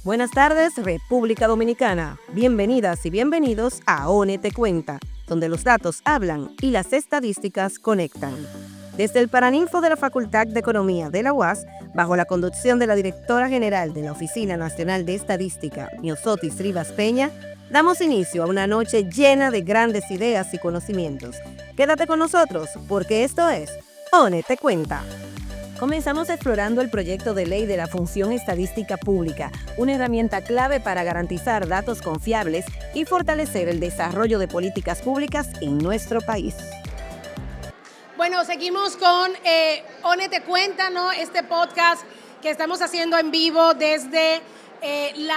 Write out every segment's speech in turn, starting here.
Buenas tardes, República Dominicana. Bienvenidas y bienvenidos a ONE Te Cuenta, donde los datos hablan y las estadísticas conectan. Desde el Paraninfo de la Facultad de Economía de la UAS, bajo la conducción de la directora general de la Oficina Nacional de Estadística, Miosotis Rivas Peña, damos inicio a una noche llena de grandes ideas y conocimientos. Quédate con nosotros, porque esto es ONE Te Cuenta. Comenzamos explorando el proyecto de ley de la Función Estadística Pública, una herramienta clave para garantizar datos confiables y fortalecer el desarrollo de políticas públicas en nuestro país. Bueno, seguimos con ONE Te Cuenta, ¿no? Este podcast que estamos haciendo en vivo desde el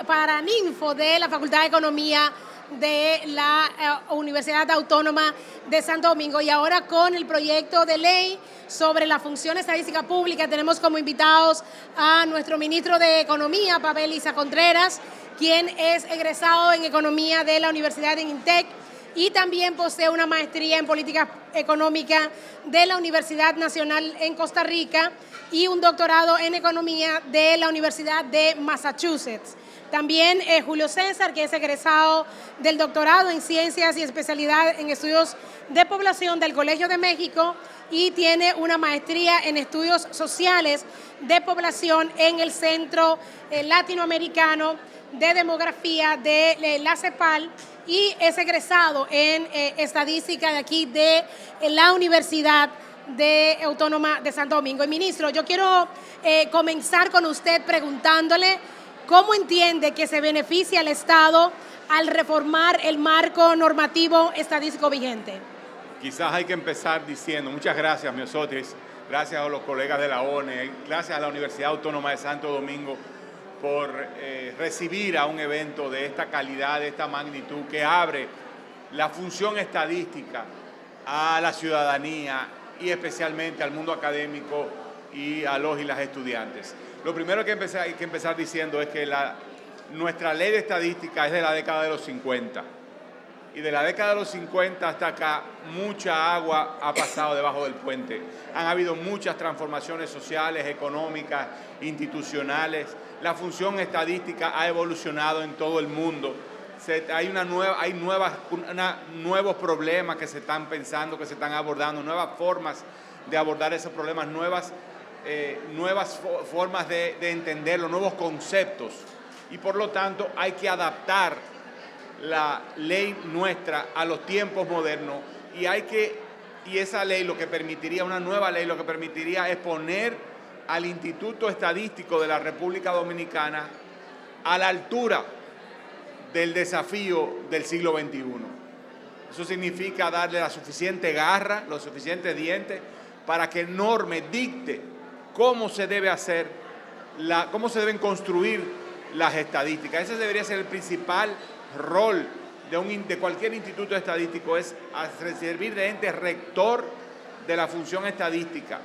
Paraninfo de la Facultad de Economía de la Universidad Autónoma de Santo Domingo, y ahora con el proyecto de ley sobre la función estadística pública tenemos como invitados a nuestro ministro de Economía, Pavel Isa Contreras, quien es egresado en Economía de la Universidad de INTEC y también posee una maestría en Política Económica de la Universidad Nacional en Costa Rica y un doctorado en Economía de la Universidad de Massachusetts. También Julio César, que es egresado del doctorado en Ciencias y especialidad en Estudios de Población del Colegio de México y tiene una maestría en Estudios Sociales de Población en el Centro Latinoamericano de Demografía de la CEPAL y es egresado en Estadística de aquí de la Universidad Autónoma de Santo Domingo. Y ministro, yo quiero comenzar con usted preguntándole ¿cómo entiende que se beneficia al Estado al reformar el marco normativo estadístico vigente? Quizás hay que empezar diciendo, muchas gracias, Miosotis, gracias a los colegas de la ONE, gracias a la Universidad Autónoma de Santo Domingo por recibir a un evento de esta calidad, de esta magnitud, que abre la función estadística a la ciudadanía y especialmente al mundo académico y a los y las estudiantes. Lo primero que hay que empezar diciendo es que nuestra ley de estadística es de la década de los 50. Y de la década de los 50 hasta acá, mucha agua ha pasado debajo del puente. Han habido muchas transformaciones sociales, económicas, institucionales. La función estadística ha evolucionado en todo el mundo. Hay nuevos problemas que se están pensando, que se están abordando, nuevas formas de abordar esos problemas, nuevas formas de entenderlo, nuevos conceptos, y por lo tanto hay que adaptar la ley nuestra a los tiempos modernos y esa ley lo que permitiría, una nueva ley lo que permitiría es poner al Instituto Estadístico de la República Dominicana a la altura del desafío del siglo XXI. Eso significa darle la suficiente garra, los suficientes dientes para que norme, dicte cómo se debe hacer, cómo se deben construir las estadísticas. Ese debería ser el principal rol de cualquier instituto estadístico, es servir de ente rector de la función estadística.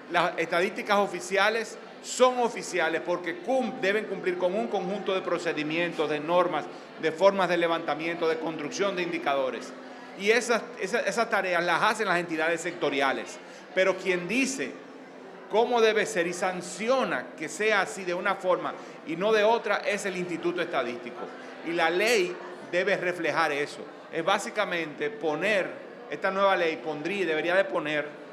Las estadísticas oficiales son oficiales porque deben cumplir con un conjunto de procedimientos, de normas, de formas de levantamiento, de construcción de indicadores. Y esas tareas las hacen las entidades sectoriales. Pero quien dice cómo debe ser y sanciona que sea así de una forma y no de otra es el Instituto Estadístico. Y la ley debe reflejar eso. Es básicamente esta nueva ley debería de poner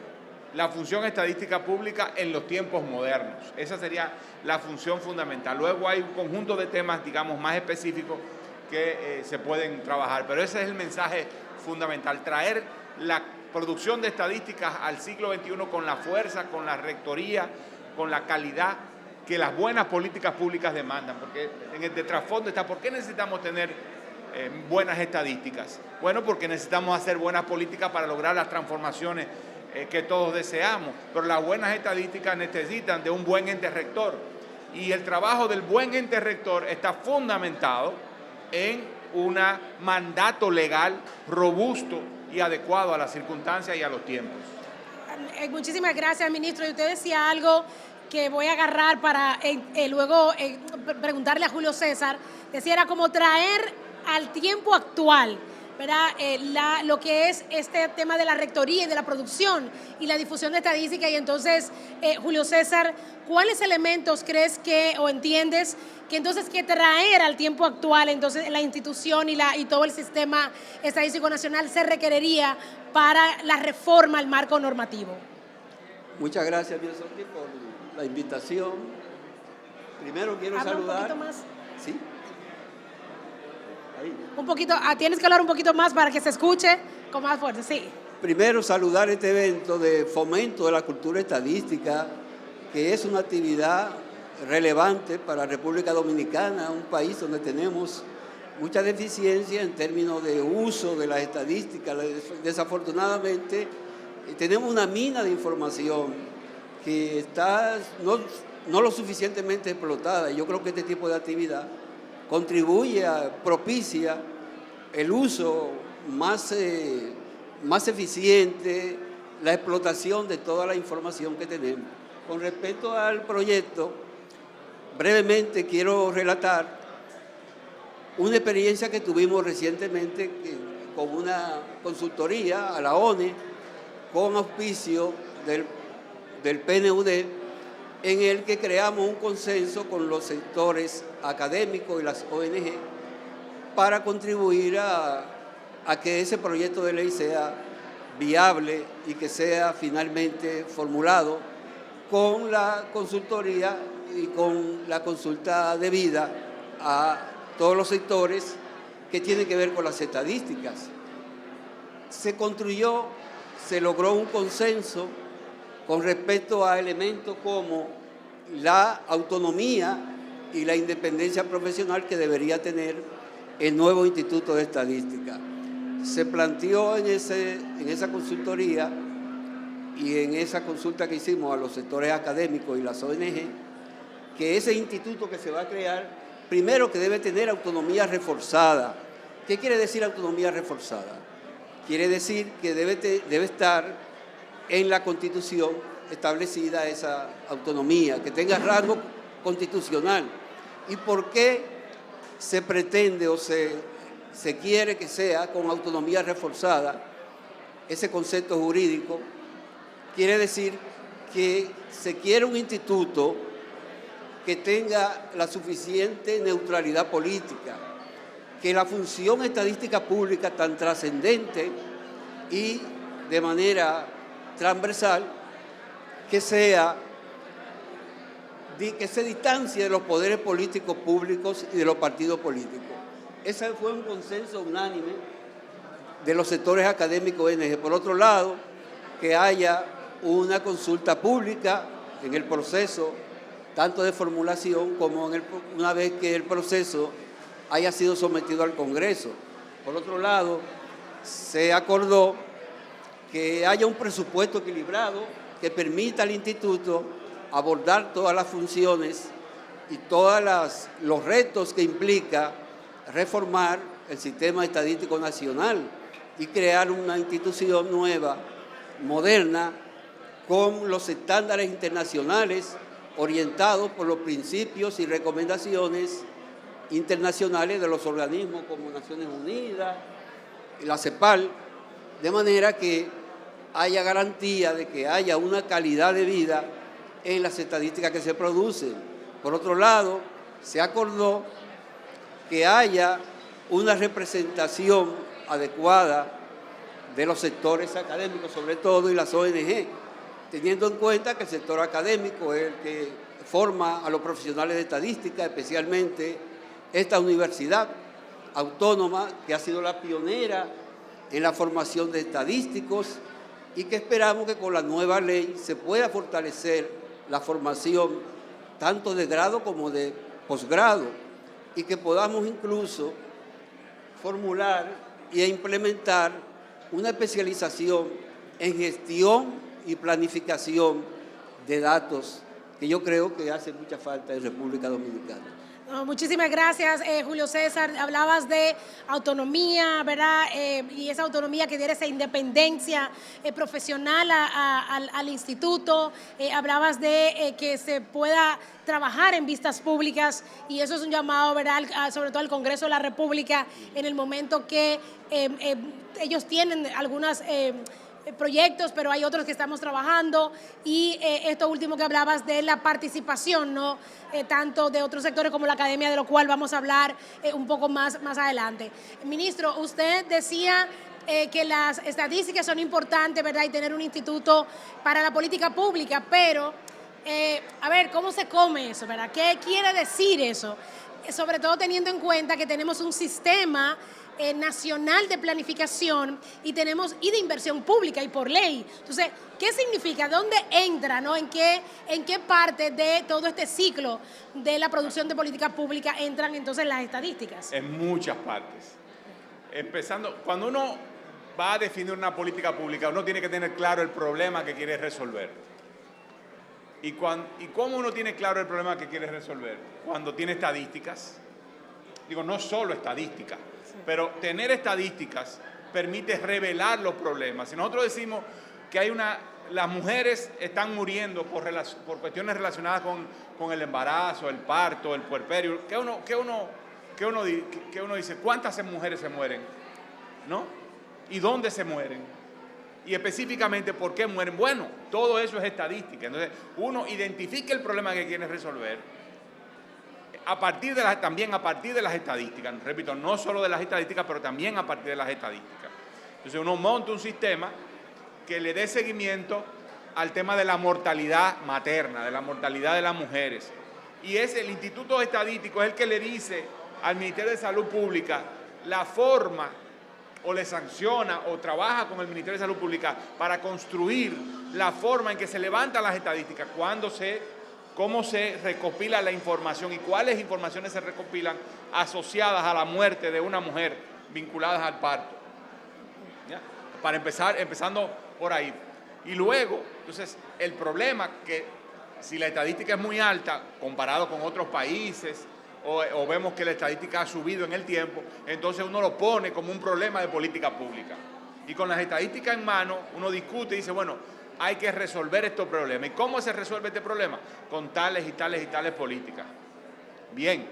la función estadística pública en los tiempos modernos. Esa sería la función fundamental. Luego hay un conjunto de temas, digamos, más específicos que se pueden trabajar, pero ese es el mensaje fundamental, traer la producción de estadísticas al siglo XXI con la fuerza, con la rectoría, con la calidad que las buenas políticas públicas demandan, porque en el trasfondo está, ¿por qué necesitamos tener buenas estadísticas? Bueno, porque necesitamos hacer buenas políticas para lograr las transformaciones que todos deseamos, pero las buenas estadísticas necesitan de un buen ente rector, y el trabajo del buen ente rector está fundamentado en un mandato legal robusto y adecuado a las circunstancias y a los tiempos. Muchísimas gracias, ministro. Y usted decía algo que voy a agarrar para luego preguntarle a Julio César. Decía, era como traer al tiempo actual ¿verdad? Lo que es este tema de la rectoría y de la producción y la difusión de estadística. Y entonces, Julio César, ¿cuáles elementos crees que o entiendes que entonces que traer al tiempo actual entonces la institución y todo el sistema estadístico nacional se requeriría para la reforma al marco normativo? Muchas gracias, Biosotti, por la invitación. Primero quiero saludar. Un poquito más. ¿Sí? Ahí. Un poquito, tienes que hablar un poquito más para que se escuche con más fuerza, sí. Primero, saludar este evento de fomento de la cultura estadística, que es una actividad relevante para la República Dominicana, un país donde tenemos mucha deficiencia en términos de uso de las estadísticas. Desafortunadamente, tenemos una mina de información que está no lo suficientemente explotada. Yo creo que este tipo de actividad contribuye propicia el uso más eficiente, la explotación de toda la información que tenemos. Con respecto al proyecto, brevemente quiero relatar una experiencia que tuvimos recientemente con una consultoría a la ONE, con auspicio del PNUD, en el que creamos un consenso con los sectores académicos y las ONG para contribuir a que ese proyecto de ley sea viable y que sea finalmente formulado con la consultoría y con la consulta debida a todos los sectores que tienen que ver con las estadísticas. Se logró un consenso con respecto a elementos como la autonomía y la independencia profesional que debería tener el nuevo Instituto de Estadística. Se planteó en esa consultoría y en esa consulta que hicimos a los sectores académicos y las ONG, que ese instituto que se va a crear, primero que debe tener autonomía reforzada. ¿Qué quiere decir autonomía reforzada? Quiere decir que debe estar en la Constitución establecida esa autonomía, que tenga rango constitucional. ¿Y por qué se pretende o se quiere que sea con autonomía reforzada? Ese concepto jurídico quiere decir que se quiere un instituto que tenga la suficiente neutralidad política, que la función estadística pública tan trascendente y de manera transversal, que se distancie de los poderes políticos públicos y de los partidos políticos. Ese fue un consenso unánime de los sectores académicos ONG. Por otro lado, que haya una consulta pública en el proceso, tanto de formulación como una vez que el proceso haya sido sometido al Congreso. Por otro lado, se acordó que haya un presupuesto equilibrado que permita al instituto abordar todas las funciones y todos los retos que implica reformar el sistema estadístico nacional y crear una institución nueva, moderna, con los estándares internacionales orientados por los principios y recomendaciones internacionales de los organismos como Naciones Unidas y la CEPAL, de manera que haya garantía de que haya una calidad de vida en las estadísticas que se producen. Por otro lado, se acordó que haya una representación adecuada de los sectores académicos, sobre todo, y las ONG, teniendo en cuenta que el sector académico es el que forma a los profesionales de estadística, especialmente esta universidad autónoma que ha sido la pionera en la formación de estadísticos y que esperamos que con la nueva ley se pueda fortalecer la formación tanto de grado como de posgrado y que podamos incluso formular e implementar una especialización en gestión y planificación de datos que yo creo que hace mucha falta en República Dominicana. No, muchísimas gracias, Julio César. Hablabas de autonomía, ¿verdad? Y esa autonomía que diera esa independencia profesional al instituto. Hablabas de que se pueda trabajar en vistas públicas y eso es un llamado, ¿verdad? Sobre todo al Congreso de la República en el momento que ellos tienen algunas proyectos, pero hay otros que estamos trabajando y esto último que hablabas de la participación, ¿no? Tanto de otros sectores como la academia, de lo cual vamos a hablar un poco más adelante. Ministro, usted decía que las estadísticas son importantes, ¿verdad? Y tener un instituto para la política pública, pero a ver, ¿cómo se come eso, verdad? ¿Qué quiere decir eso? Sobre todo teniendo en cuenta que tenemos un sistema nacional de planificación y de inversión pública y por ley. Entonces, ¿qué significa? ¿Dónde entra, no? ¿En qué parte de todo este ciclo de la producción de política pública entran entonces las estadísticas? En muchas partes. Empezando, cuando uno va a definir una política pública, uno tiene que tener claro el problema que quiere resolver. ¿Y cómo uno tiene claro el problema que quiere resolver? Cuando tiene estadísticas. Digo, no solo estadísticas, pero tener estadísticas permite revelar los problemas. Si nosotros decimos que las mujeres están muriendo por cuestiones relacionadas con el embarazo, el parto, el puerperio, ¿qué uno dice? ¿Cuántas mujeres se mueren? ¿No? ¿Y dónde se mueren? Y específicamente, ¿por qué mueren? Bueno, todo eso es estadística. Entonces, uno identifica el problema que quiere resolver también a partir de las estadísticas. Repito, no solo de las estadísticas, pero también a partir de las estadísticas. Entonces, uno monta un sistema que le dé seguimiento al tema de la mortalidad materna, de la mortalidad de las mujeres. Y el Instituto Estadístico es el que le dice al Ministerio de Salud Pública la forma, o le sanciona o trabaja con el Ministerio de Salud Pública para construir la forma en que se levantan las estadísticas, cómo se recopila la información y cuáles informaciones se recopilan asociadas a la muerte de una mujer vinculadas al parto. ¿Ya? Para empezando por ahí. Y luego, entonces, el problema que si la estadística es muy alta comparado con otros países, o vemos que la estadística ha subido en el tiempo, entonces uno lo pone como un problema de política pública. Y con las estadísticas en mano, uno discute y dice, bueno, hay que resolver estos problemas. ¿Y cómo se resuelve este problema? Con tales y tales y tales políticas. Bien,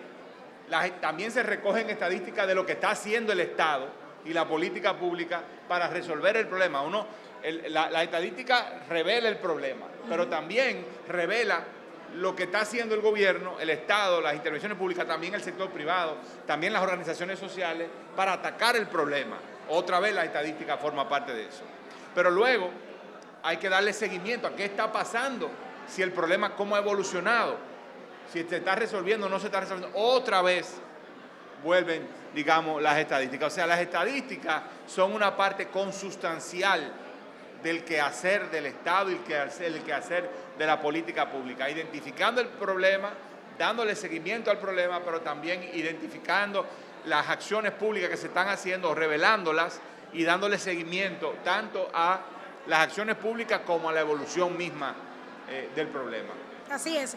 también se recogen estadísticas de lo que está haciendo el Estado y la política pública para resolver el problema. La estadística revela el problema, pero también revela lo que está haciendo el gobierno, el Estado, las intervenciones públicas, también el sector privado, también las organizaciones sociales, para atacar el problema. Otra vez la estadística forma parte de eso. Pero luego hay que darle seguimiento a qué está pasando, si el problema, cómo ha evolucionado, si se está resolviendo o no se está resolviendo. Otra vez vuelven, digamos, las estadísticas. O sea, las estadísticas son una parte consustancial del quehacer del Estado y el quehacer de la política pública, identificando el problema, dándole seguimiento al problema, pero también identificando las acciones públicas que se están haciendo, revelándolas y dándole seguimiento tanto a las acciones públicas como a la evolución misma del problema. Así es.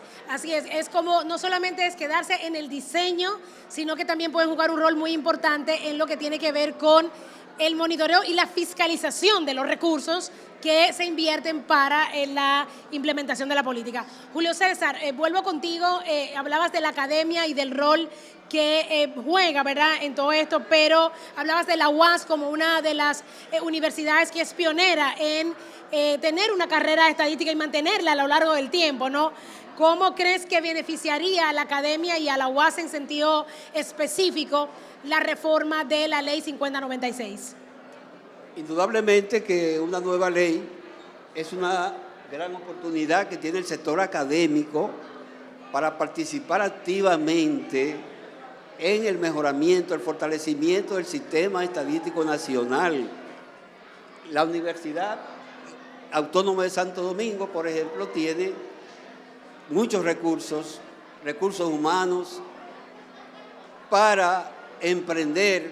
Es como, no solamente es quedarse en el diseño, sino que también pueden jugar un rol muy importante en lo que tiene que ver con el monitoreo y la fiscalización de los recursos que se invierten para la implementación de la política. Julio César, vuelvo contigo, hablabas de la academia y del rol que juega, ¿verdad?, en todo esto, pero hablabas de la UAS como una de las universidades que es pionera en tener una carrera estadística y mantenerla a lo largo del tiempo, ¿no? ¿Cómo crees que beneficiaría a la academia y a la UAS en sentido específico la reforma de la ley 5096? Indudablemente que una nueva ley es una gran oportunidad que tiene el sector académico para participar activamente en el mejoramiento, el fortalecimiento del sistema estadístico nacional. La Universidad Autónoma de Santo Domingo, por ejemplo, tiene muchos recursos humanos para emprender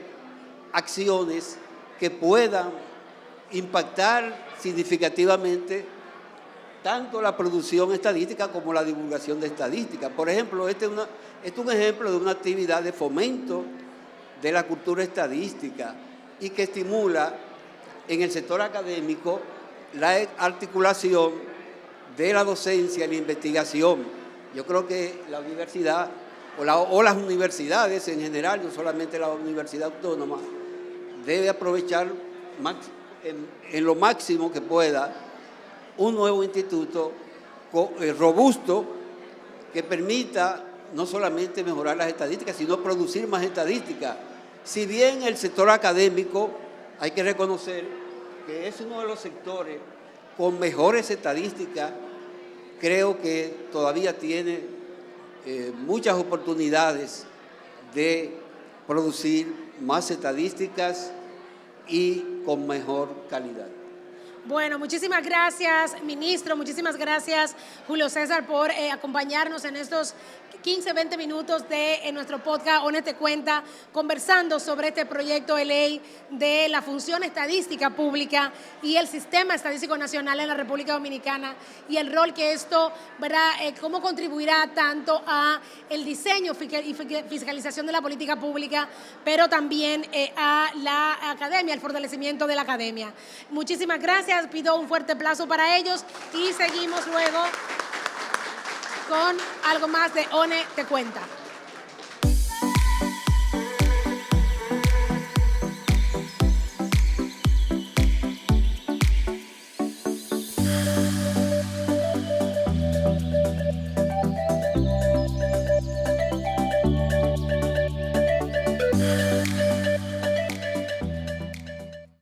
acciones que puedan impactar significativamente tanto la producción estadística como la divulgación de estadística. Por ejemplo, este es un ejemplo de una actividad de fomento de la cultura estadística y que estimula en el sector académico la articulación de la docencia y la investigación. Yo creo que la universidad o las universidades en general, no solamente la Universidad Autónoma, debe aprovechar en lo máximo que pueda un nuevo instituto robusto que permita no solamente mejorar las estadísticas, sino producir más estadísticas. Si bien el sector académico, hay que reconocer que es uno de los sectores con mejores estadísticas, creo que todavía tiene muchas oportunidades de producir más estadísticas y con mejor calidad. Bueno, muchísimas gracias, ministro, muchísimas gracias, Julio César, por acompañarnos en estos 15, 20 minutos de nuestro podcast ONE Te Cuenta, conversando sobre este proyecto de ley de la función estadística pública y el sistema estadístico nacional en la República Dominicana y el rol que esto, ¿verdad?, cómo contribuirá tanto a el diseño y fiscalización de la política pública, pero también a la academia, al fortalecimiento de la academia. Muchísimas gracias, pido un fuerte aplauso para ellos y seguimos luego con algo más de ONE Te Cuenta.